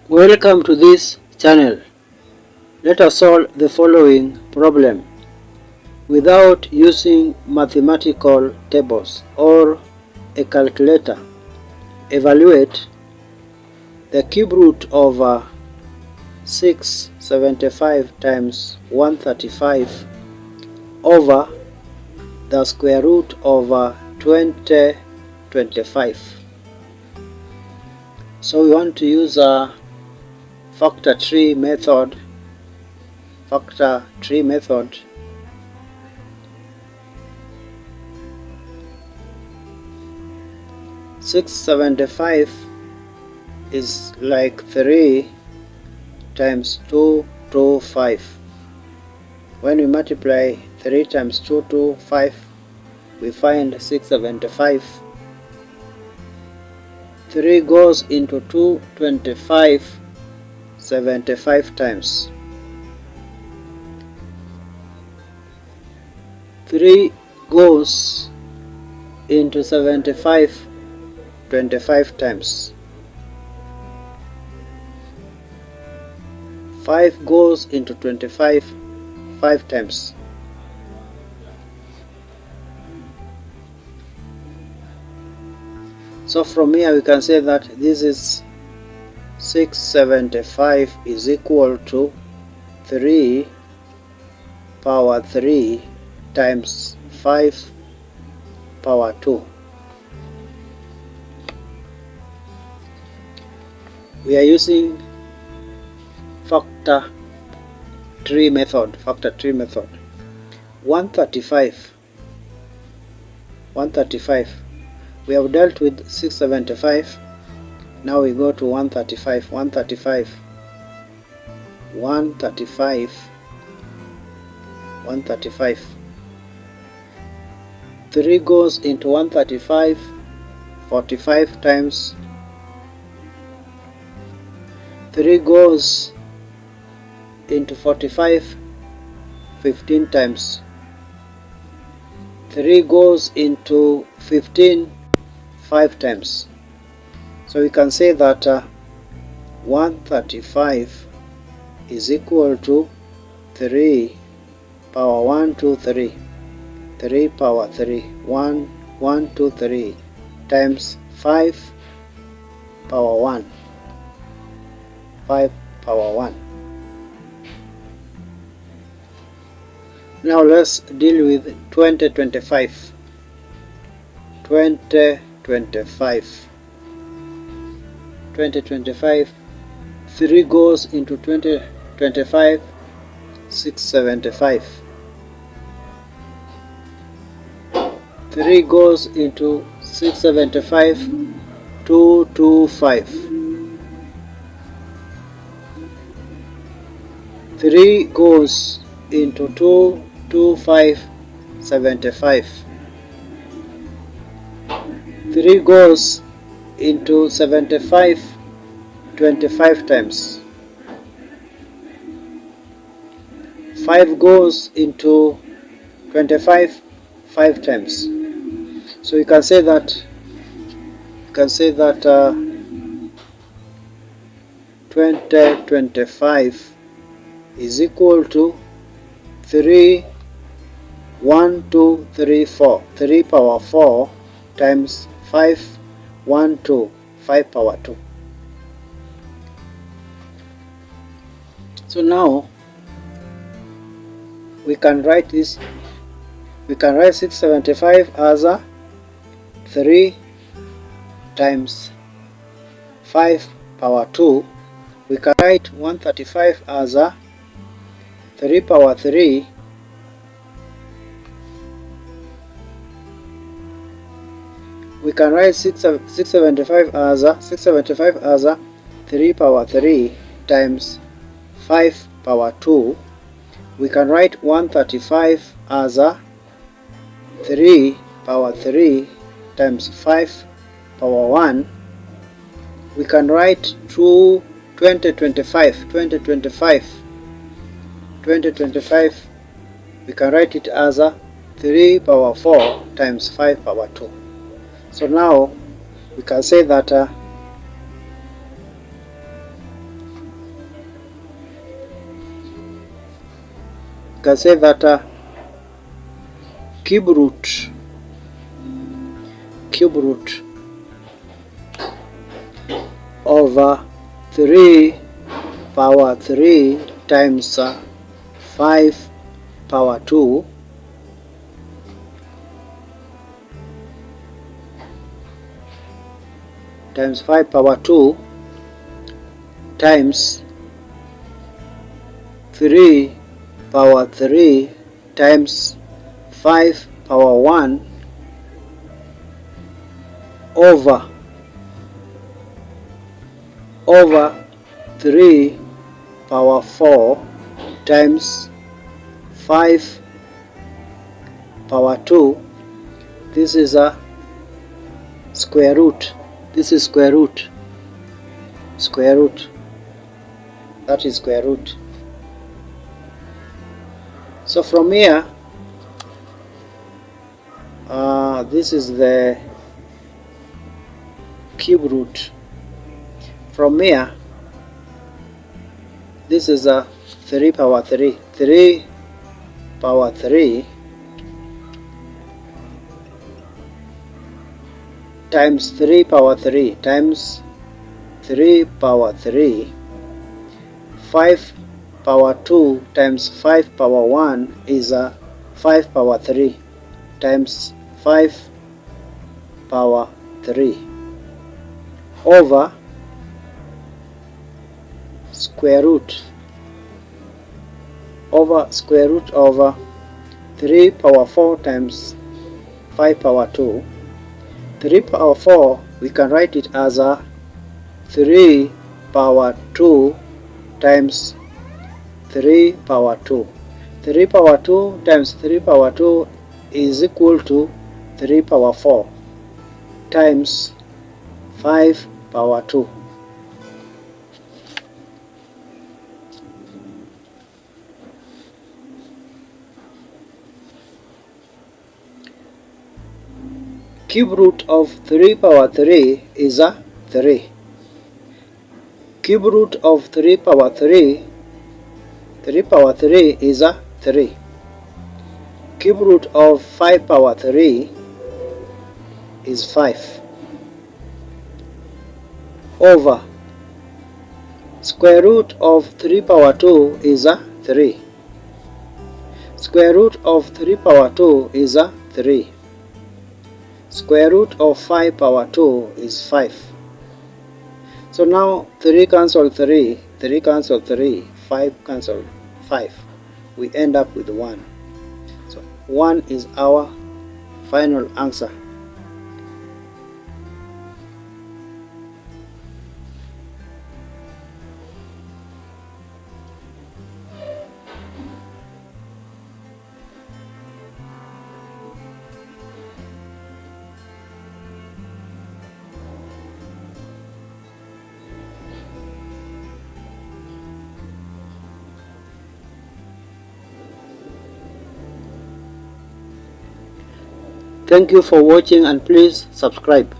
Welcome to this channel. Let us solve the following problem without using mathematical tables or a calculator. Evaluate the cube root of 675 times 135 over the square root of 2025. So we want to use a factor tree method. 675 is like 3 times 2 to 5. When we multiply 3 times 2 to 5, we find 675. 3 goes into 225 75 times. 3 goes into 75 25 times. 5 goes into 25 5 times. So from here we can say that this is 675 is equal to 3 power 3 times 5 power 2. We are using factor tree method. 135. We have dealt with 675. Now we go to 135. 135. 3 goes into 135 45 times. 3 goes into 45 15 times. 3 goes into 15 5 times. So we can say that 135 is equal to 3 power 1 2 3 3 power 3 1 1 2 3 times 5 power 1 5 power 1. Now let's deal with 2025. 2025. 3 goes into 2025 675. 3 goes into 675 225. 3 goes into 225 75. 3 goes into 75 25 times. 5 goes into 25 5 times. So you can say that 2025 is equal to 3 1 2 3 4 3 power 4 times 5 1 2 5 power 2. So now we can write this. We can write 675 as a 3 times 5 power 2. We can write 135 as a 3 power 3 we can write 675 as a 3 power 3 times 5 power 2. We can write 135 as a 3 power 3 times 5 power 1. We can write 2025 we can write it as a 3 power 4 times 5 power 2. So now we can say that can say that cube root over 3 power 3 times 5 power 2 times 5 power 2 times 3 power 3 times 5 power 1 over 3 power 4 times 5 power 2. This is a square root. This is square root. That is square root. So from here, this is the cube root. From here, this is a 3 power 3. 3 power 3 times 3 power 3 times 3 power 3. 5 power 2 times 5 power 1 is a 5 power 3 times 5 power 3 over square root over 3 power 4 times 5 power 2. 3 power 4 we can write it as a 3 power 2 times 3 power 2. 3 power 2 times 3 power 2 is equal to 3 power 4 times 5 power 2. Cube root of 3 power 3 is a 3. Cube root of 3 power 3 is a 3. Cube root of 5 power 3 is 5 over square root of 3 power 2 is a 3. Square root of 3 power 2 is a 3. Square root of 5 power 2 is 5. So now 3 cancel 3, 3 cancel 3, 5 cancel 5. We end up with 1. So 1 is our final answer. Thank you for watching and please subscribe.